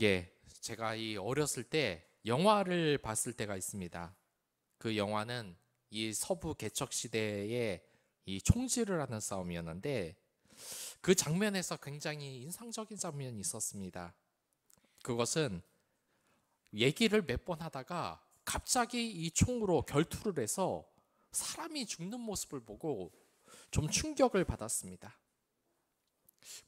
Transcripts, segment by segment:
예, 제가 이 어렸을 때 영화를 봤을 때가 있습니다. 그 영화는 이 서부 개척 시대의 이 총질을 하는 싸움이었는데 그 장면에서 굉장히 인상적인 장면이 있었습니다. 그것은 얘기를 몇 번 하다가 갑자기 이 총으로 결투를 해서 사람이 죽는 모습을 보고 좀 충격을 받았습니다.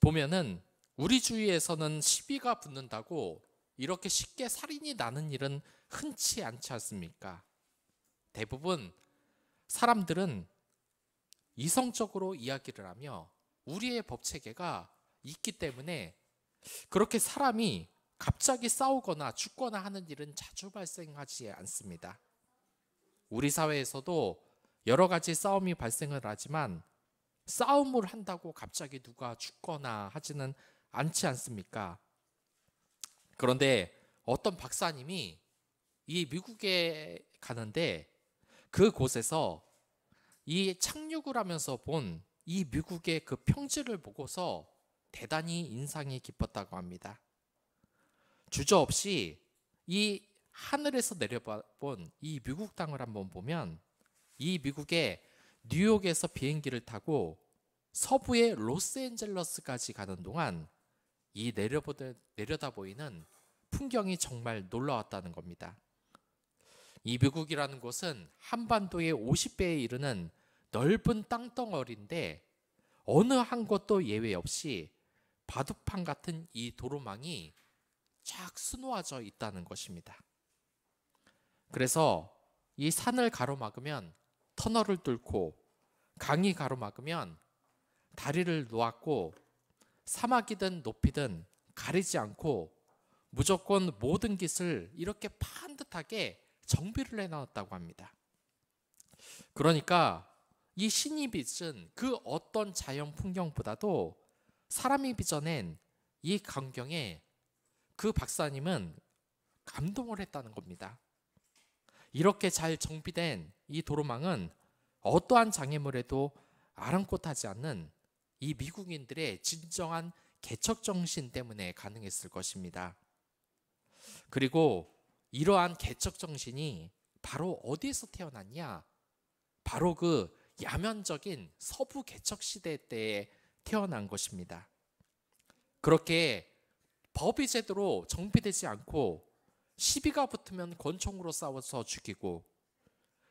보면은 우리 주위에서는 시비가 붙는다고 이렇게 쉽게 살인이 나는 일은 흔치 않지 않습니까? 대부분 사람들은 이성적으로 이야기를 하며 우리의 법 체계가 있기 때문에 그렇게 사람이 갑자기 싸우거나 죽거나 하는 일은 자주 발생하지 않습니다. 우리 사회에서도 여러 가지 싸움이 발생을 하지만 싸움을 한다고 갑자기 누가 죽거나 하지는 않지 않습니까? 그런데 어떤 박사님이 이 미국에 가는데 그곳에서 이 착륙을 하면서 본 이 미국의 그 평지를 보고서 대단히 인상이 깊었다고 합니다. 주저없이 이 하늘에서 내려본 이 미국 땅을 한번 보면 이 미국의 뉴욕에서 비행기를 타고 서부의 로스앤젤러스까지 가는 동안 이 내려다 보이는 풍경이 정말 놀라웠다는 겁니다. 이 미국이라는 곳은 한반도의 50배에 이르는 넓은 땅덩어리인데 어느 한 곳도 예외 없이 바둑판 같은 이 도로망이 쫙 수놓아져 있다는 것입니다. 그래서 이 산을 가로막으면 터널을 뚫고 강이 가로막으면 다리를 놓았고 사막이든 높이든 가리지 않고 무조건 모든 깃을 이렇게 반듯하게 정비를 해놨다고 합니다. 그러니까 이 신이 빚은 그 어떤 자연 풍경보다도 사람이 빚어낸 이 광경에 그 박사님은 감동을 했다는 겁니다. 이렇게 잘 정비된 이 도로망은 어떠한 장애물에도 아랑곳하지 않는 이 미국인들의 진정한 개척 정신 때문에 가능했을 것입니다. 그리고 이러한 개척 정신이 바로 어디에서 태어났냐? 바로 그 야면적인 서부 개척 시대 때에 태어난 것입니다. 그렇게 법이 제대로 정비되지 않고 시비가 붙으면 권총으로 싸워서 죽이고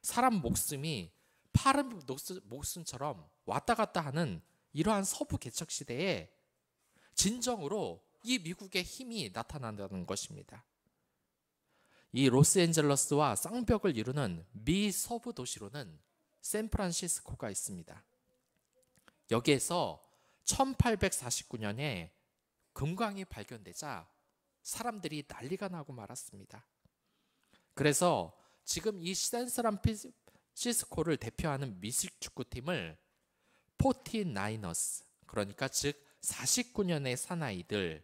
사람 목숨이 파른 목숨처럼 왔다 갔다 하는 이러한 서부 개척 시대에 진정으로 이 미국의 힘이 나타난다는 것입니다. 이 로스앤젤러스와 쌍벽을 이루는 미 서부 도시로는 샌프란시스코가 있습니다. 여기에서 1849년에 금광이 발견되자 사람들이 난리가 나고 말았습니다. 그래서 지금 이 샌프란시스코를 대표하는 미식 축구팀을 49ers, 그러니까 즉 49년의 사나이들,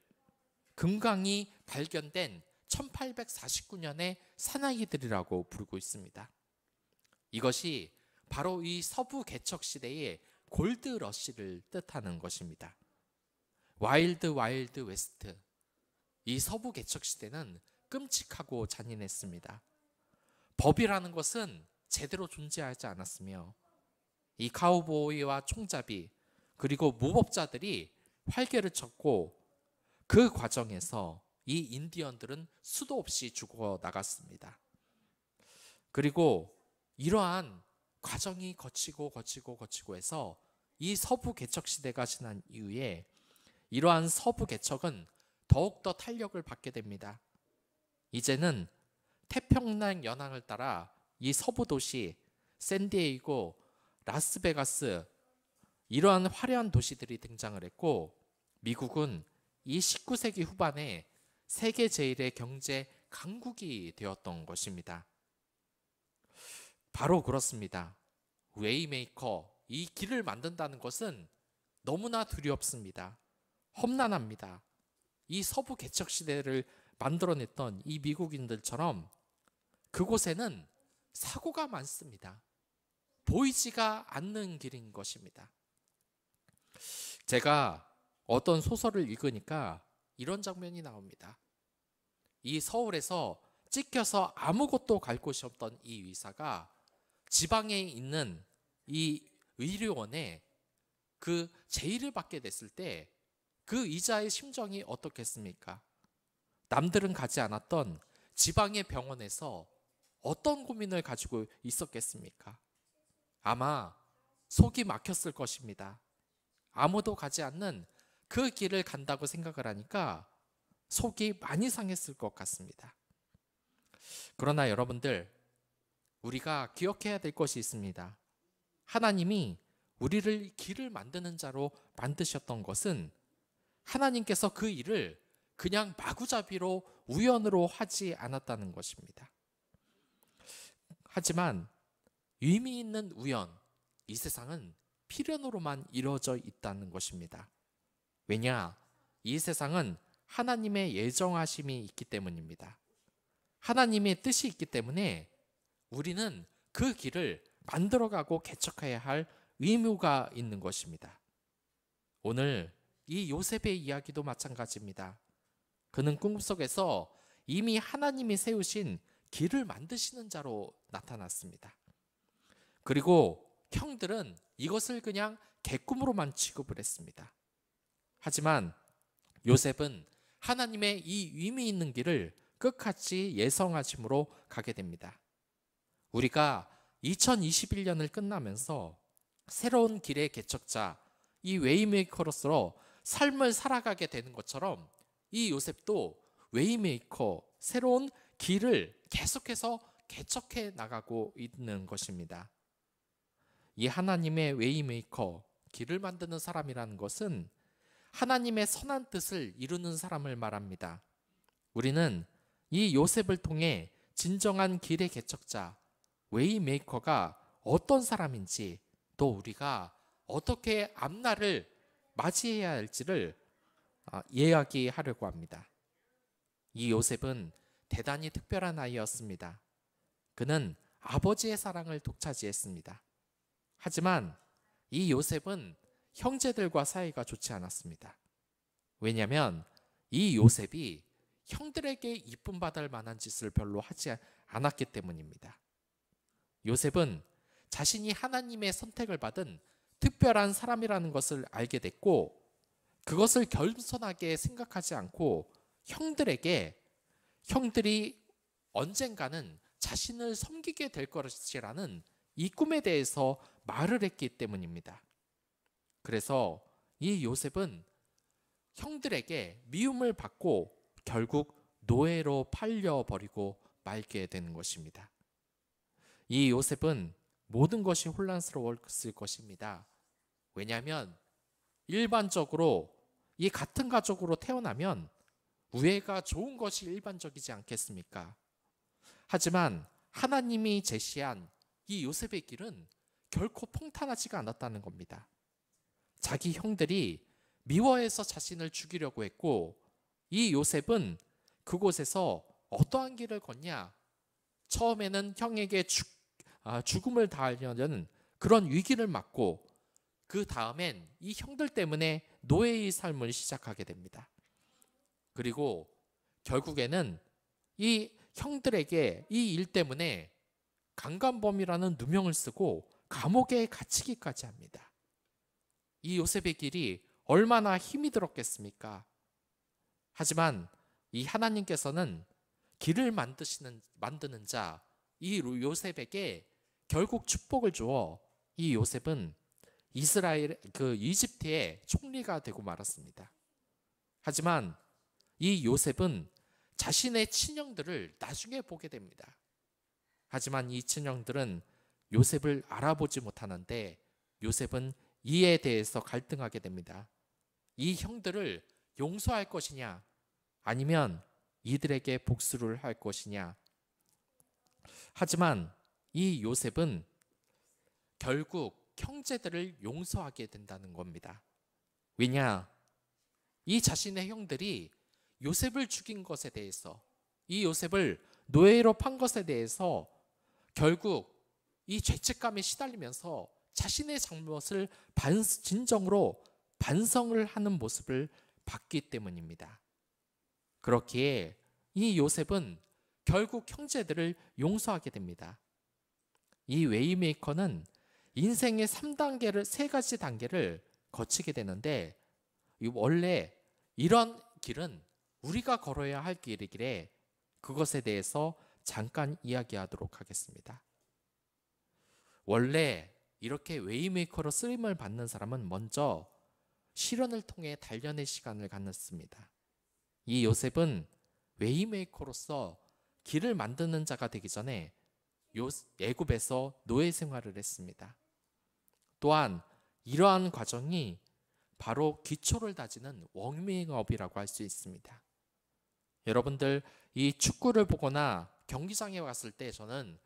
금광이 발견된 1849년의 사나이들이라고 부르고 있습니다. 이것이 바로 이 서부 개척 시대의 골드 러시를 뜻하는 것입니다. 와일드 웨스트, 이 서부 개척 시대는 끔찍하고 잔인했습니다. 법이라는 것은 제대로 존재하지 않았으며 이 카우보이와 총잡이 그리고 무법자들이 활개를 쳤고 그 과정에서 이 인디언들은 수도 없이 죽어 나갔습니다. 그리고 이러한 과정이 거치고 해서 이 서부 개척 시대가 지난 이후에 이러한 서부 개척은 더욱더 탄력을 받게 됩니다. 이제는 태평양 연안을 따라 이 서부 도시 샌디에이고, 라스베가스 이러한 화려한 도시들이 등장을 했고 미국은 이 19세기 후반에 세계 제1의 경제 강국이 되었던 것입니다. 바로 그렇습니다. 웨이메이커, 이 길을 만든다는 것은 너무나 두렵습니다. 험난합니다. 이 서부 개척 시대를 만들어냈던 이 미국인들처럼 그곳에는 사고가 많습니다. 보이지가 않는 길인 것입니다. 제가 어떤 소설을 읽으니까 이런 장면이 나옵니다. 이 서울에서 찢겨서 아무것도 갈 곳이 없던 이 의사가 지방에 있는 이 의료원에 그 제의를 받게 됐을 때 그 의사의 심정이 어떻겠습니까? 남들은 가지 않았던 지방의 병원에서 어떤 고민을 가지고 있었겠습니까? 아마 속이 막혔을 것입니다. 아무도 가지 않는 그 길을 간다고 생각을 하니까 속이 많이 상했을 것 같습니다. 그러나 여러분들, 우리가 기억해야 될 것이 있습니다. 하나님이 우리를 길을 만드는 자로 만드셨던 것은 하나님께서 그 일을 그냥 마구잡이로 우연으로 하지 않았다는 것입니다. 하지만 의미 있는 우연, 이 세상은 필연으로만 이루어져 있다는 것입니다. 왜냐? 이 세상은 하나님의 예정하심이 있기 때문입니다. 하나님의 뜻이 있기 때문에 우리는 그 길을 만들어가고 개척해야 할 의무가 있는 것입니다. 오늘 이 요셉의 이야기도 마찬가지입니다. 그는 꿈속에서 이미 하나님이 세우신 길을 만드시는 자로 나타났습니다. 그리고 형들은 이것을 그냥 개꿈으로만 취급을 했습니다. 하지만 요셉은 하나님의 이 의미 있는 길을 끝까지 예성하심으로 가게 됩니다. 우리가 2021년을 끝나면서 새로운 길의 개척자, 이 웨이메이커로서 삶을 살아가게 되는 것처럼 이 요셉도 웨이메이커, 새로운 길을 계속해서 개척해 나가고 있는 것입니다. 이 하나님의 웨이메이커, 길을 만드는 사람이라는 것은 하나님의 선한 뜻을 이루는 사람을 말합니다. 우리는 이 요셉을 통해 진정한 길의 개척자, 웨이메이커가 어떤 사람인지, 또 우리가 어떻게 앞날을 맞이해야 할지를 이야기하려고 합니다. 이 요셉은 대단히 특별한 아이였습니다. 그는 아버지의 사랑을 독차지했습니다. 하지만 이 요셉은 형제들과 사이가 좋지 않았습니다. 왜냐하면 이 요셉이 형들에게 이쁨 받을 만한 짓을 별로 하지 않았기 때문입니다. 요셉은 자신이 하나님의 선택을 받은 특별한 사람이라는 것을 알게 됐고, 그것을 겸손하게 생각하지 않고 형들이 언젠가는 자신을 섬기게 될 것이라는 이 꿈에 대해서 말을 했기 때문입니다. 그래서 이 요셉은 형들에게 미움을 받고 결국 노예로 팔려버리고 말게 되는 것입니다. 이 요셉은 모든 것이 혼란스러웠을 것입니다. 왜냐하면 일반적으로 이 같은 가족으로 태어나면 우애가 좋은 것이 일반적이지 않겠습니까? 하지만 하나님이 제시한 이 요셉의 길은 결코 평탄하지가 않았다는 겁니다. 자기 형들이 미워해서 자신을 죽이려고 했고, 이 요셉은 그곳에서 어떠한 길을 걷냐? 처음에는 형에게 죽음을 당하려는 그런 위기를 맞고, 그 다음엔 이 형들 때문에 노예의 삶을 시작하게 됩니다. 그리고 결국에는 이 형들에게 이 일 때문에 강간범이라는 누명을 쓰고 감옥에 갇히기까지 합니다. 이 요셉의 길이 얼마나 힘이 들었겠습니까? 하지만 이 하나님께서는 길을 만드는 자, 이 요셉에게 결국 축복을 주어 이 요셉은 이집트의 총리가 되고 말았습니다. 하지만 이 요셉은 자신의 친형들을 나중에 보게 됩니다. 하지만 이 친형들은 요셉을 알아보지 못하는데 요셉은 이에 대해서 갈등하게 됩니다. 이 형들을 용서할 것이냐, 아니면 이들에게 복수를 할 것이냐. 하지만 이 요셉은 결국 형제들을 용서하게 된다는 겁니다. 왜냐? 이 자신의 형들이 요셉을 죽인 것에 대해서, 이 요셉을 노예로 판 것에 대해서 결국 이 죄책감에 시달리면서 자신의 잘못을 진정으로 반성을 하는 모습을 봤기 때문입니다. 그렇기에 이 요셉은 결국 형제들을 용서하게 됩니다. 이 웨이메이커는 인생의 3단계를, 3가지 단계를 거치게 되는데, 원래 이런 길은 우리가 걸어야 할 길이기에 그것에 대해서 잠깐 이야기하도록 하겠습니다. 원래 이렇게 웨이메이커로 쓰임을 받는 사람은 먼저 시련을 통해 단련의 시간을 갖습니다. 이 요셉은 웨이메이커로서 길을 만드는 자가 되기 전에 애굽에서 노예 생활을 했습니다. 또한 이러한 과정이 바로 기초를 다지는 워밍업이라고 할 수 있습니다. 여러분들, 이 축구를 보거나 경기장에 갔을 때 저는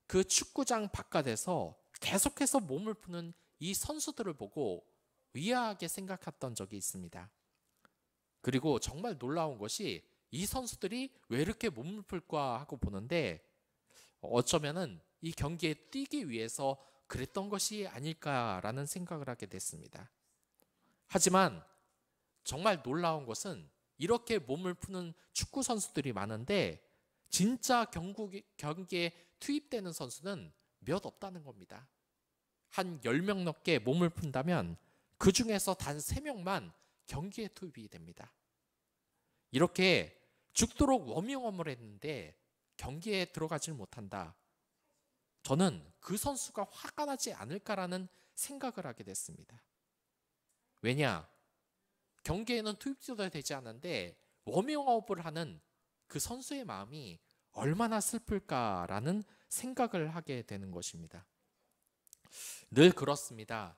그 축구장 바깥에서 계속해서 몸을 푸는 이 선수들을 보고 의아하게 생각했던 적이 있습니다. 그리고 정말 놀라운 것이 이 선수들이 왜 이렇게 몸을 풀까 하고 보는데, 어쩌면은 이 경기에 뛰기 위해서 그랬던 것이 아닐까라는 생각을 하게 됐습니다. 하지만 정말 놀라운 것은 이렇게 몸을 푸는 축구 선수들이 많은데 진짜 경기에 투입되는 선수는 몇 없다는 겁니다. 한 10명 넘게 몸을 푼다면 그 중에서 단 3명만 경기에 투입이 됩니다. 이렇게 죽도록 워밍업을 했는데 경기에 들어가질 못한다. 저는 그 선수가 화가 나지 않을까라는 생각을 하게 됐습니다. 왜냐? 경기에는 투입도 되지 않는데 워밍업을 하는 그 선수의 마음이 얼마나 슬플까라는 생각을 하게 되는 것입니다. 늘 그렇습니다.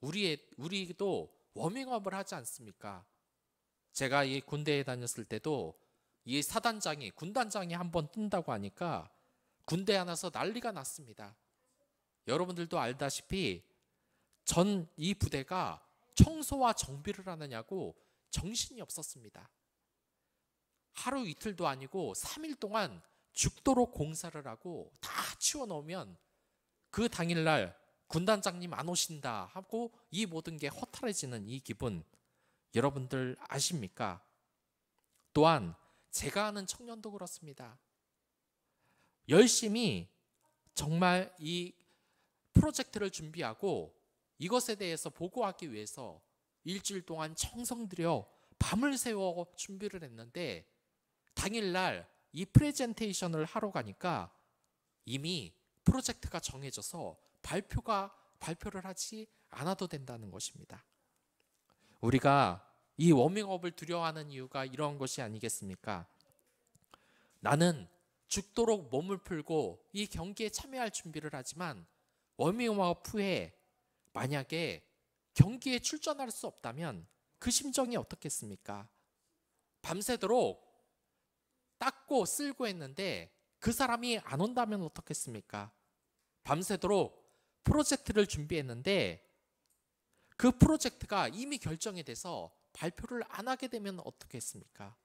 우리도 워밍업을 하지 않습니까? 제가 이 군대에 다녔을 때도 이 사단장이, 군단장이 한번 뜬다고 하니까 군대 안에서 난리가 났습니다. 여러분들도 알다시피 이 부대가 청소와 정비를 하느냐고 정신이 없었습니다. 하루 이틀도 아니고 3일 동안 죽도록 공사를 하고 다 치워놓으면 그 당일날 군단장님 안 오신다 하고 이 모든 게 허탈해지는 이 기분, 여러분들 아십니까? 또한 제가 아는 청년도 그렇습니다. 열심히 정말 이 프로젝트를 준비하고 이것에 대해서 보고하기 위해서 일주일 동안 정성 들여 밤을 새워 준비를 했는데 당일날 이 프레젠테이션을 하러 가니까 이미 프로젝트가 정해져서 발표를 하지 않아도 된다는 것입니다. 우리가 이 워밍업을 두려워하는 이유가 이런 것이 아니겠습니까? 나는 죽도록 몸을 풀고 이 경기에 참여할 준비를 하지만 워밍업 후에 만약에 경기에 출전할 수 없다면 그 심정이 어떻겠습니까? 밤새도록 닦고 쓸고 했는데 그 사람이 안 온다면 어떻겠습니까? 밤새도록 프로젝트를 준비했는데 그 프로젝트가 이미 결정이 돼서 발표를 안 하게 되면 어떻겠습니까?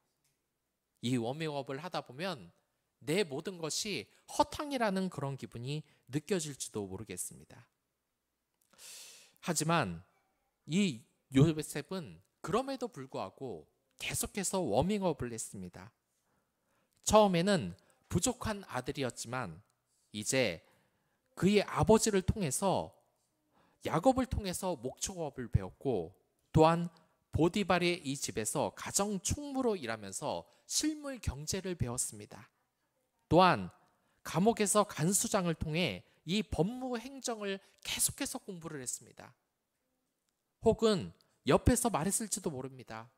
이 워밍업을 하다 보면 내 모든 것이 허탕이라는 그런 기분이 느껴질지도 모르겠습니다. 하지만 이 요셉은 그럼에도 불구하고 계속해서 워밍업을 했습니다. 처음에는 부족한 아들이었지만 이제 그의 아버지를 통해서 야곱을 통해서 목축업을 배웠고 또한 보디발의 이 집에서 가정 총무로 일하면서 실물 경제를 배웠습니다. 또한 감옥에서 간수장을 통해 이 법무 행정을 계속해서 공부를 했습니다. 혹은 옆에서 말했을지도 모릅니다.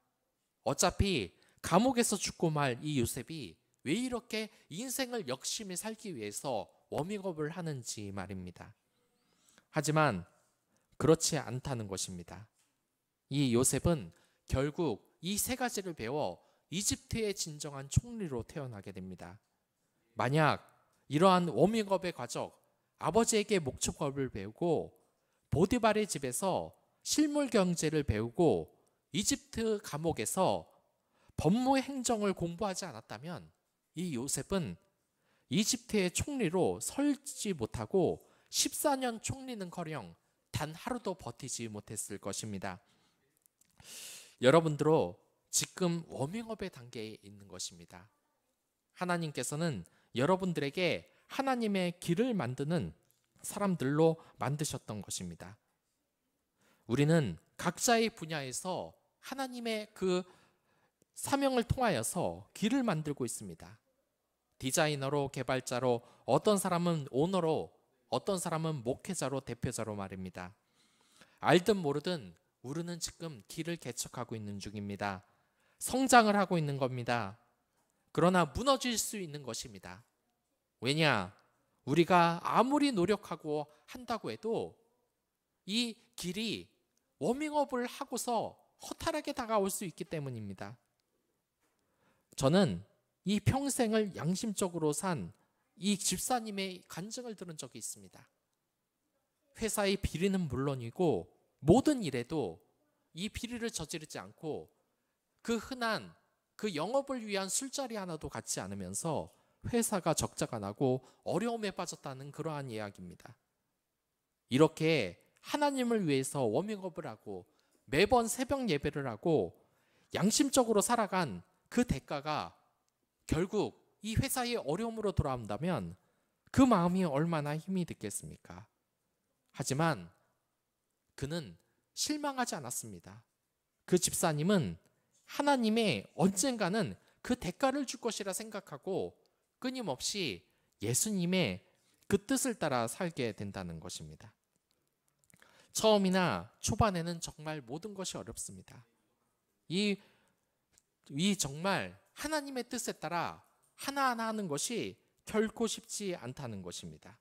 어차피 감옥에서 죽고 말 이 요셉이 왜 이렇게 인생을 열심히 살기 위해서 워밍업을 하는지 말입니다. 하지만 그렇지 않다는 것입니다. 이 요셉은 결국 이 3가지를 배워 이집트의 진정한 총리로 태어나게 됩니다. 만약 이러한 워밍업의 과정, 아버지에게 목축업을 배우고 보디발의 집에서 실물 경제를 배우고 이집트 감옥에서 법무 행정을 공부하지 않았다면 이 요셉은 이집트의 총리로 설지 못하고 14년 총리는커녕 단 하루도 버티지 못했을 것입니다. 여러분들도 지금 워밍업의 단계에 있는 것입니다. 하나님께서는 여러분들에게 하나님의 길을 만드는 사람들로 만드셨던 것입니다. 우리는 각자의 분야에서 하나님의 그 사명을 통하여서 길을 만들고 있습니다. 디자이너로, 개발자로, 어떤 사람은 오너로, 어떤 사람은 목회자로, 대표자로 말입니다. 알든 모르든 우리는 지금 길을 개척하고 있는 중입니다. 성장을 하고 있는 겁니다. 그러나 무너질 수 있는 것입니다. 왜냐? 우리가 아무리 노력하고 한다고 해도 이 길이 워밍업을 하고서 허탈하게 다가올 수 있기 때문입니다. 저는 이 평생을 양심적으로 산 이 집사님의 간증을 들은 적이 있습니다. 회사의 비리는 물론이고 모든 일에도 이 비리를 저지르지 않고 그 흔한 그 영업을 위한 술자리 하나도 갖지 않으면서 회사가 적자가 나고 어려움에 빠졌다는 그러한 이야기입니다. 이렇게 하나님을 위해서 워밍업을 하고 매번 새벽 예배를 하고 양심적으로 살아간 그 대가가 결국 이 회사의 어려움으로 돌아온다면 그 마음이 얼마나 힘이 들겠습니까? 하지만 그는 실망하지 않았습니다. 그 집사님은 하나님의 언젠가는 그 대가를 줄 것이라 생각하고 끊임없이 예수님의 그 뜻을 따라 살게 된다는 것입니다. 처음이나 초반에는 정말 모든 것이 어렵습니다. 이 정말 하나님의 뜻에 따라 하나하나 하는 것이 결코 쉽지 않다는 것입니다.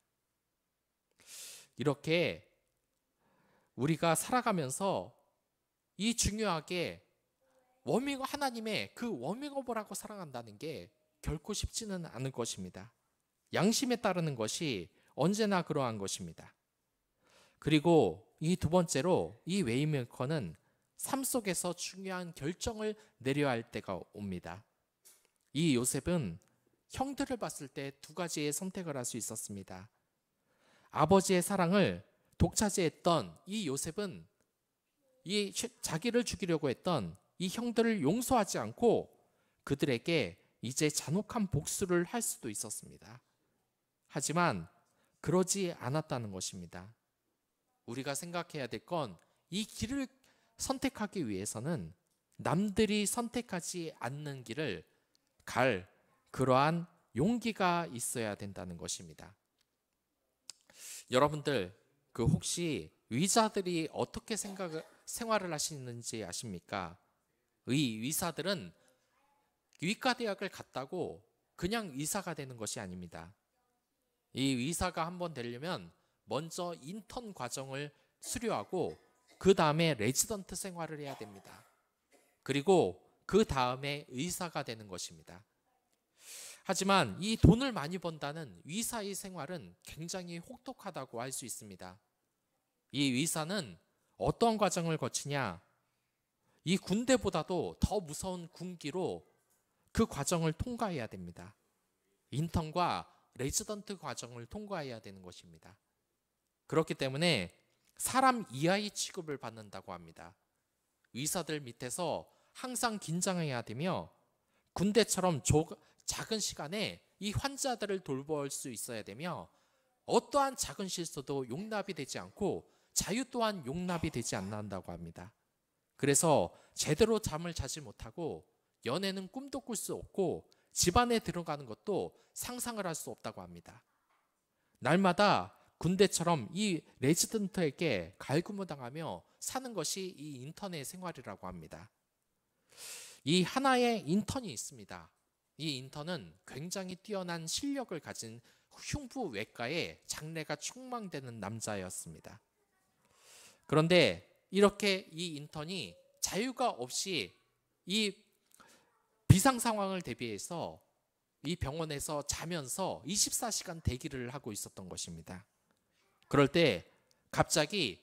이렇게 우리가 살아가면서 이 중요하게 하나님의 그 워밍업을 하고 살아간다는 게 결코 쉽지는 않을 것입니다. 양심에 따르는 것이 언제나 그러한 것입니다. 그리고 이 두 번째로 이 웨이메이커는 삶 속에서 중요한 결정을 내려야 할 때가 옵니다. 이 요셉은 형들을 봤을 때 두 가지의 선택을 할 수 있었습니다. 아버지의 사랑을 독차지했던 이 요셉은 자기를 죽이려고 했던 이 형들을 용서하지 않고 그들에게 이제 잔혹한 복수를 할 수도 있었습니다. 하지만 그러지 않았다는 것입니다. 우리가 생각해야 될 건 이 길을 선택하기 위해서는 남들이 선택하지 않는 길을 갈 그러한 용기가 있어야 된다는 것입니다. 여러분들 혹시 의사들이 어떻게 생활을 하시는지 아십니까? 의사들은 의과 대학을 갔다고 그냥 의사가 되는 것이 아닙니다. 이 의사가 한번 되려면 먼저 인턴 과정을 수료하고 그 다음에 레지던트 생활을 해야 됩니다. 그리고 그 다음에 의사가 되는 것입니다. 하지만 이 돈을 많이 번다는 의사의 생활은 굉장히 혹독하다고 할 수 있습니다. 이 의사는 어떤 과정을 거치냐? 이 군대보다도 더 무서운 군기로 그 과정을 통과해야 됩니다. 인턴과 레지던트 과정을 통과해야 되는 것입니다. 그렇기 때문에 사람 이하의 취급을 받는다고 합니다. 의사들 밑에서 항상 긴장해야 되며 군대처럼 작은 시간에 이 환자들을 돌볼 수 있어야 되며 어떠한 작은 실수도 용납이 되지 않고 자유 또한 용납이 되지 않는다고 합니다. 그래서 제대로 잠을 자지 못하고 연애는 꿈도 꿀 수 없고 집안에 들어가는 것도 상상을 할 수 없다고 합니다. 날마다 군대처럼 이 레지던트에게 갈구무당하며 사는 것이 이 인턴의 생활이라고 합니다. 이 하나의 인턴이 있습니다. 이 인턴은 굉장히 뛰어난 실력을 가진 흉부 외과의 장래가 촉망되는 남자였습니다. 그런데 이렇게 이 인턴이 자유가 없이 이 비상 상황을 대비해서 이 병원에서 자면서 24시간 대기를 하고 있었던 것입니다. 그럴 때 갑자기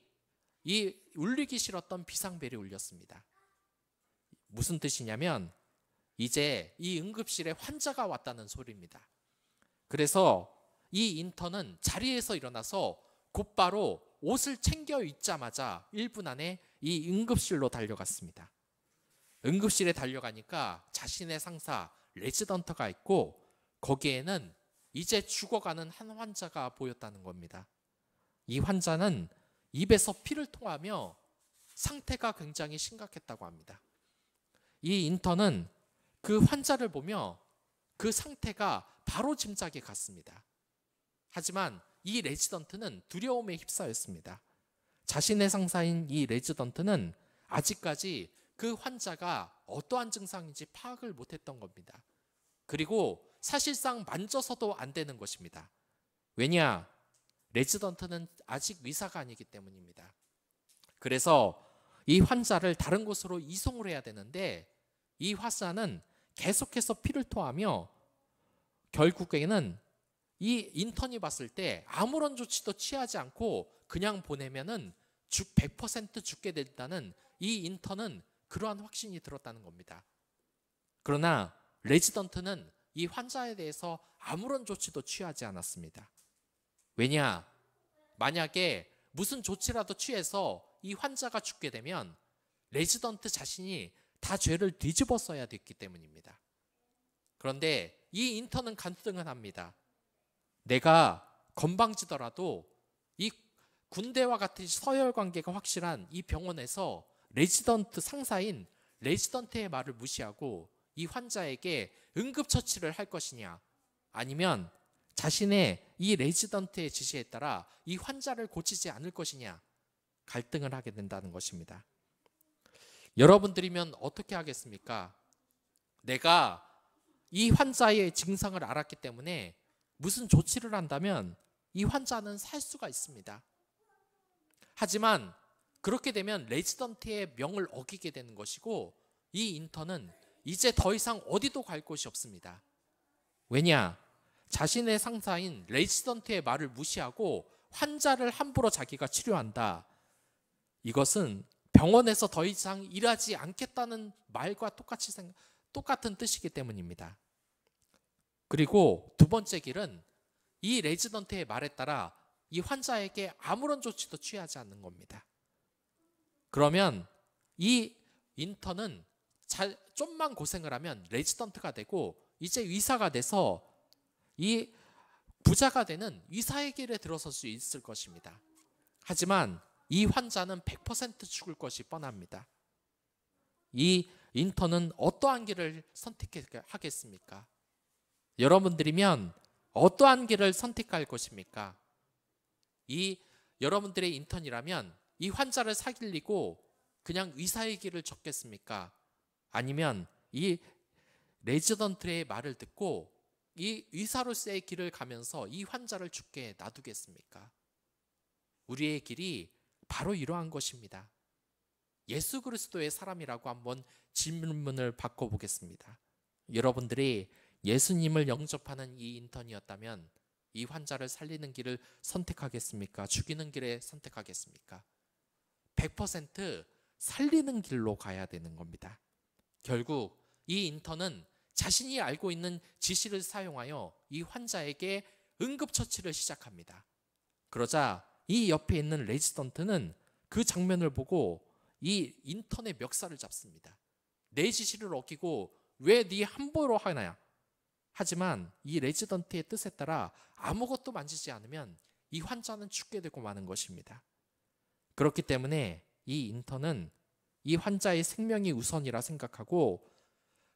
이 울리기 싫었던 비상벨이 울렸습니다. 무슨 뜻이냐면 이제 이 응급실에 환자가 왔다는 소리입니다. 그래서 이 인턴은 자리에서 일어나서 곧바로 옷을 챙겨 입자마자 1분 안에 이 응급실로 달려갔습니다. 응급실에 달려가니까 자신의 상사 레지던트가 있고 거기에는 이제 죽어가는 한 환자가 보였다는 겁니다. 이 환자는 입에서 피를 토하며 상태가 굉장히 심각했다고 합니다. 이 인턴은 그 환자를 보며 그 상태가 바로 짐작이 갔습니다. 하지만 이 레지던트는 두려움에 휩싸였습니다. 자신의 상사인 이 레지던트는 아직까지 그 환자가 어떠한 증상인지 파악을 못했던 겁니다. 그리고 사실상 만져서도 안 되는 것입니다. 왜냐? 레지던트는 아직 의사가 아니기 때문입니다. 그래서 이 환자를 다른 곳으로 이송을 해야 되는데 이 환자는 계속해서 피를 토하며 결국에는 이 인턴이 봤을 때 아무런 조치도 취하지 않고 그냥 보내면은 100% 죽게 된다는 이 인턴은 그러한 확신이 들었다는 겁니다. 그러나 레지던트는 이 환자에 대해서 아무런 조치도 취하지 않았습니다. 왜냐? 만약에 무슨 조치라도 취해서 이 환자가 죽게 되면 레지던트 자신이 다 죄를 뒤집어써야 됐기 때문입니다. 그런데 이 인턴은 간증을 합니다. 내가 건방지더라도 이 군대와 같은 서열 관계가 확실한 이 병원에서 레지던트 상사인 레지던트의 말을 무시하고 이 환자에게 응급처치를 할 것이냐, 아니면 자신의 이 레지던트의 지시에 따라 이 환자를 고치지 않을 것이냐 갈등을 하게 된다는 것입니다. 여러분들이면 어떻게 하겠습니까? 내가 이 환자의 증상을 알았기 때문에 무슨 조치를 한다면 이 환자는 살 수가 있습니다. 하지만 그렇게 되면 레지던트의 명을 어기게 되는 것이고 이 인턴은 이제 더 이상 어디도 갈 곳이 없습니다. 왜냐? 자신의 상사인 레지던트의 말을 무시하고 환자를 함부로 자기가 치료한다. 이것은 병원에서 더 이상 일하지 않겠다는 말과 똑같은 뜻이기 때문입니다. 그리고 두 번째 길은 이 레지던트의 말에 따라 이 환자에게 아무런 조치도 취하지 않는 겁니다. 그러면 이 인턴은 좀만 고생을 하면 레지던트가 되고 이제 의사가 돼서 이 부자가 되는 의사의 길에 들어설 수 있을 것입니다. 하지만 이 환자는 100% 죽을 것이 뻔합니다. 이 인턴은 어떠한 길을 선택하겠습니까? 여러분들이면 어떠한 길을 선택할 것입니까? 여러분들의 인턴이라면 이 환자를 살리고 그냥 의사의 길을 줬겠습니까? 아니면 이 레지던트의 말을 듣고 이 의사로서의 길을 가면서 이 환자를 죽게 놔두겠습니까? 우리의 길이 바로 이러한 것입니다. 예수 그리스도의 사람이라고 한번 질문을 바꿔보겠습니다. 여러분들이 예수님을 영접하는 이 인턴이었다면 이 환자를 살리는 길을 선택하겠습니까? 죽이는 길을 선택하겠습니까? 100% 살리는 길로 가야 되는 겁니다. 결국 이 인턴은 자신이 알고 있는 지시를 사용하여 이 환자에게 응급처치를 시작합니다. 그러자 이 옆에 있는 레지던트는 그 장면을 보고 이 인턴의 멱살을 잡습니다. 내 지시를 어기고 왜 네 함부로 하냐? 하지만 이 레지던트의 뜻에 따라 아무것도 만지지 않으면 이 환자는 죽게 되고 마는 것입니다. 그렇기 때문에 이 인턴은 이 환자의 생명이 우선이라 생각하고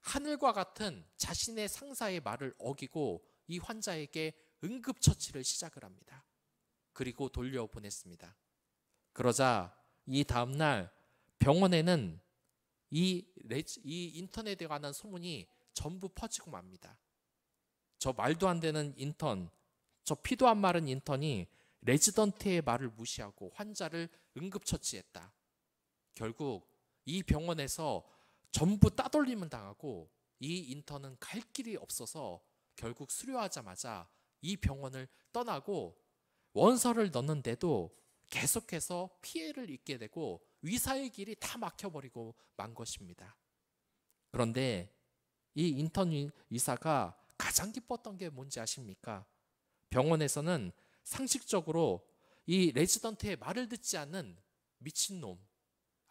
하늘과 같은 자신의 상사의 말을 어기고 이 환자에게 응급처치를 시작을 합니다. 그리고 돌려보냈습니다. 그러자 이 다음날 병원에는 이 인턴에 관한 소문이 전부 퍼지고 맙니다. 저 말도 안 되는 인턴, 저 피도 안 마른 인턴이 레지던트의 말을 무시하고 환자를 응급처치했다. 결국 이 병원에서 전부 따돌림을 당하고 이 인턴은 갈 길이 없어서 결국 수료하자마자 이 병원을 떠나고 원서를 넣는데도 계속해서 피해를 입게 되고 의사의 길이 다 막혀버리고 만 것입니다. 그런데 이 인턴 의사가 가장 기뻤던 게 뭔지 아십니까? 병원에서는 상식적으로 이 레지던트의 말을 듣지 않는 미친놈,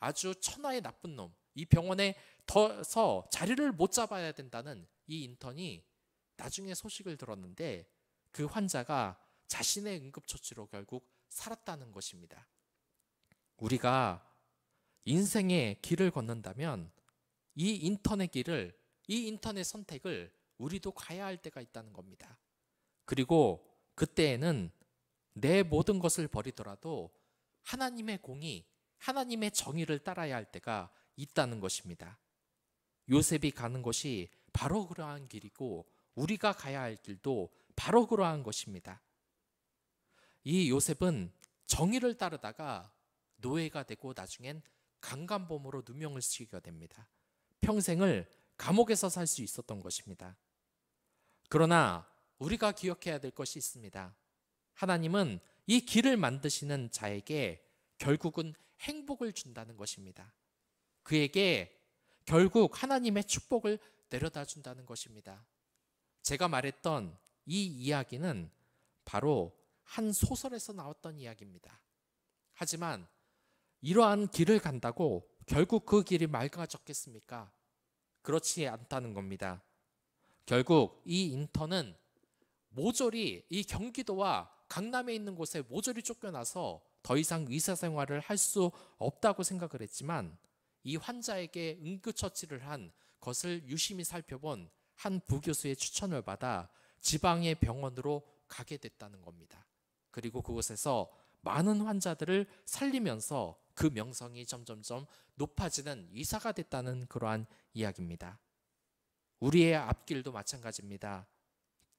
아주 천하의 나쁜 놈, 이 병원에 더서 자리를 못 잡아야 된다는 이 인턴이 나중에 소식을 들었는데 그 환자가 자신의 응급처치로 결국 살았다는 것입니다. 우리가 인생의 길을 걷는다면 이 인턴의 선택을 우리도 가야 할 때가 있다는 겁니다. 그리고 그때에는 내 모든 것을 버리더라도 하나님의 공의, 하나님의 정의를 따라야 할 때가 있다는 것입니다. 요셉이 가는 것이 바로 그러한 길이고 우리가 가야 할 길도 바로 그러한 것입니다. 이 요셉은 정의를 따르다가 노예가 되고 나중엔 강간범으로 누명을 쓰게 됩니다. 평생을 감옥에서 살 수 있었던 것입니다. 그러나 우리가 기억해야 될 것이 있습니다. 하나님은 이 길을 만드시는 자에게 결국은 행복을 준다는 것입니다. 그에게 결국 하나님의 축복을 내려다 준다는 것입니다. 제가 말했던 이 이야기는 바로 한 소설에서 나왔던 이야기입니다. 하지만 이러한 길을 간다고 결국 그 길이 맑아졌겠습니까? 그렇지 않다는 겁니다. 결국 이 인턴은 모조리 이 경기도와 강남에 있는 곳에 모조리 쫓겨나서 더 이상 의사 생활을 할 수 없다고 생각을 했지만 이 환자에게 응급처치를 한 것을 유심히 살펴본 한 부교수의 추천을 받아 지방의 병원으로 가게 됐다는 겁니다. 그리고 그곳에서 많은 환자들을 살리면서 그 명성이 점점점 높아지는 의사가 됐다는 그러한 이야기입니다. 우리의 앞길도 마찬가지입니다.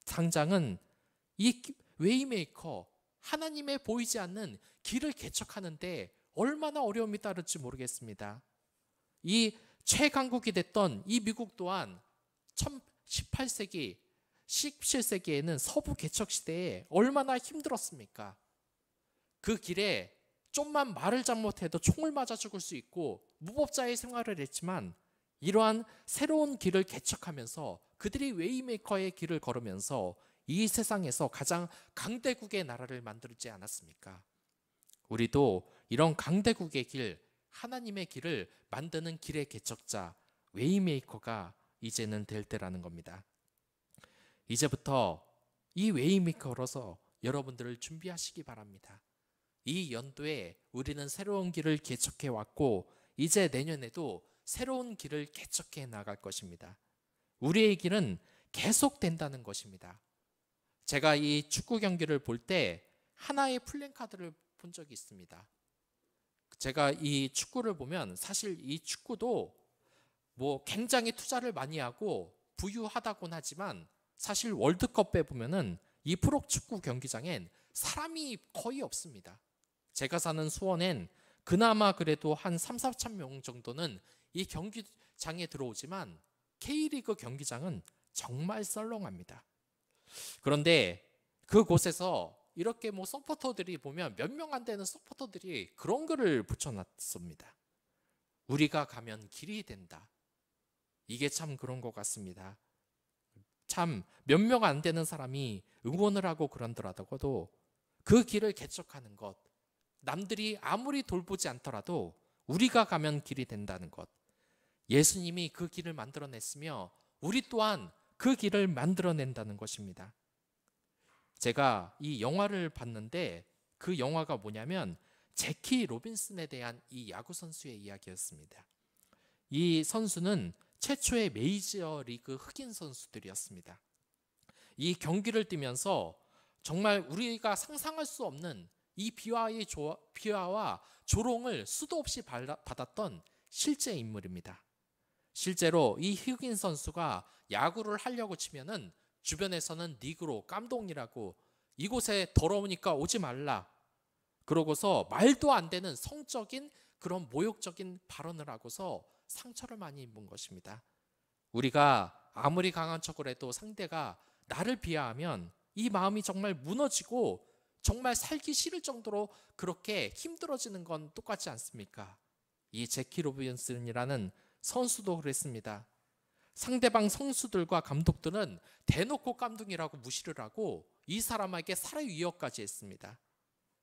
당장은 이 웨이메이커, 하나님의 보이지 않는 길을 개척하는데 얼마나 어려움이 따를지 모르겠습니다. 이 최강국이 됐던 이 미국 또한 18세기, 17세기에는 서부 개척 시대에 얼마나 힘들었습니까? 그 길에 좀만 말을 잘못해도 총을 맞아 죽을 수 있고 무법자의 생활을 했지만 이러한 새로운 길을 개척하면서 그들이 웨이메이커의 길을 걸으면서 이 세상에서 가장 강대국의 나라를 만들지 않았습니까? 우리도 이런 강대국의 길, 하나님의 길을 만드는 길의 개척자, 웨이메이커가 이제는 될 때라는 겁니다. 이제부터 이 웨이메이커로서 여러분들을 준비하시기 바랍니다. 이 연도에 우리는 새로운 길을 개척해 왔고 이제 내년에도 새로운 길을 개척해 나갈 것입니다. 우리의 길은 계속된다는 것입니다. 제가 이 축구 경기를 볼 때 하나의 플랜카드를 본 적이 있습니다. 제가 이 축구를 보면 사실 이 축구도 뭐 굉장히 투자를 많이 하고 부유하다곤 하지만 사실 월드컵에 보면은 이 프로축구 경기장엔 사람이 거의 없습니다. 제가 사는 수원엔 그나마 그래도 한 3, 4천 명 정도는 이 경기장에 들어오지만 K리그 경기장은 정말 썰렁합니다. 그런데 그곳에서 이렇게 뭐 서포터들이 보면 몇 명 안 되는 서포터들이 그런 글을 붙여놨습니다. 우리가 가면 길이 된다. 이게 참 그런 것 같습니다. 참 몇 명 안 되는 사람이 응원을 하고 그런더라도 그 길을 개척하는 것, 남들이 아무리 돌보지 않더라도 우리가 가면 길이 된다는 것, 예수님이 그 길을 만들어냈으며 우리 또한 그 길을 만들어낸다는 것입니다. 제가 이 영화를 봤는데 그 영화가 뭐냐면 제키 로빈슨에 대한 이 야구 선수의 이야기였습니다. 이 선수는 최초의 메이저리그 흑인 선수들이었습니다. 이 경기를 뛰면서 정말 우리가 상상할 수 없는 이 비하와 조롱을 수도 없이 받았던 실제 인물입니다. 실제로 이 흑인 선수가 야구를 하려고 치면은 주변에서는 니그로, 깜동이라고 이곳에 더러우니까 오지 말라. 그러고서 말도 안 되는 성적인 그런 모욕적인 발언을 하고서 상처를 많이 입은 것입니다. 우리가 아무리 강한 척을 해도 상대가 나를 비하하면 이 마음이 정말 무너지고 정말 살기 싫을 정도로 그렇게 힘들어지는 건 똑같지 않습니까? 이 제키 로빈슨이라는 선수도 그랬습니다. 상대방 선수들과 감독들은 대놓고 깜둥이라고 무시를 하고 이 사람에게 살해 위협까지 했습니다.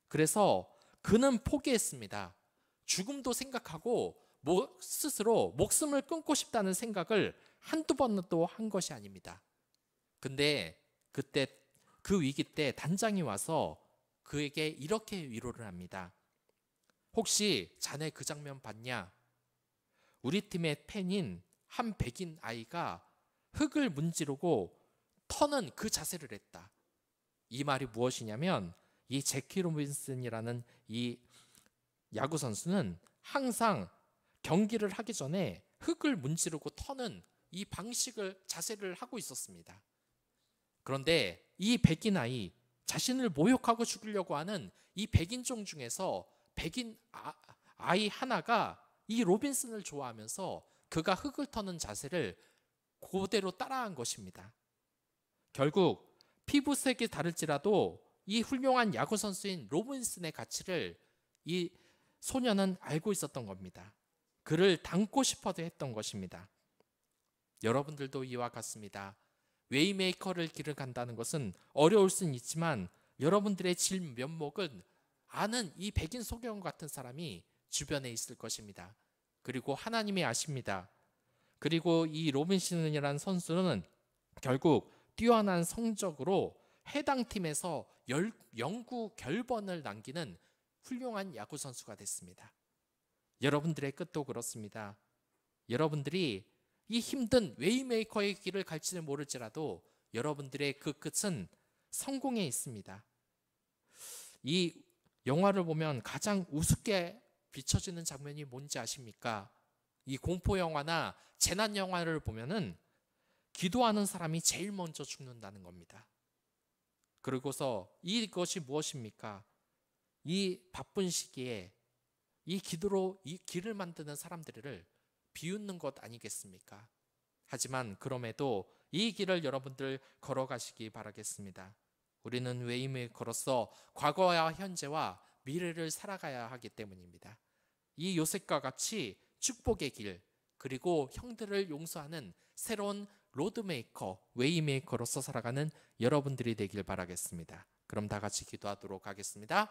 그래서 그는 포기했습니다. 죽음도 생각하고 스스로 목숨을 끊고 싶다는 생각을 한두 번도 한 것이 아닙니다. 근데 그때 그 위기 때 단장이 와서 그에게 이렇게 위로를 합니다. 혹시 자네 그 장면 봤냐? 우리 팀의 팬인 한 백인 아이가 흙을 문지르고 터는 그 자세를 했다. 이 말이 무엇이냐면 이 제키 로빈슨이라는 이 야구 선수는 항상 경기를 하기 전에 흙을 문지르고 터는 이 자세를 하고 있었습니다. 그런데 이 백인 아이, 자신을 모욕하고 죽이려고 하는 이 백인종 중에서 백인 아이 하나가 이 로빈슨을 좋아하면서 그가 흙을 터는 자세를 그대로 따라한 것입니다. 결국 피부색이 다를지라도 이 훌륭한 야구 선수인 로빈슨의 가치를 이 소년은 알고 있었던 겁니다. 그를 닮고 싶어도 했던 것입니다. 여러분들도 이와 같습니다. 웨이메이커를 길을 간다는 것은 어려울 수는 있지만 여러분들의 진면목은 아는 이 백인 소경 같은 사람이 주변에 있을 것입니다. 그리고 하나님이 아십니다. 그리고 이 로빈슨이라는 선수는 결국 뛰어난 성적으로 해당 팀에서 영구 결번을 남기는 훌륭한 야구 선수가 됐습니다. 여러분들의 끝도 그렇습니다. 여러분들이 이 힘든 웨이메이커의 길을 갈지는 모를지라도 여러분들의 그 끝은 성공에 있습니다. 이 영화를 보면 가장 우습게 비춰지는 장면이 뭔지 아십니까? 이 공포 영화나 재난 영화를 보면은 기도하는 사람이 제일 먼저 죽는다는 겁니다. 그리고서 이것이 무엇입니까? 이 바쁜 시기에 이 기도로 이 길을 만드는 사람들을 비웃는 것 아니겠습니까? 하지만 그럼에도 이 길을 여러분들 걸어가시기 바라겠습니다. 우리는 웨이메이커로서 과거와 현재와 미래를 살아가야 하기 때문입니다. 이 요셉과 같이 축복의 길, 그리고 형들을 용서하는 새로운 로드메이커, 웨이메이커로서 살아가는 여러분들이 되길 바라겠습니다. 그럼 다 같이 기도하도록 하겠습니다.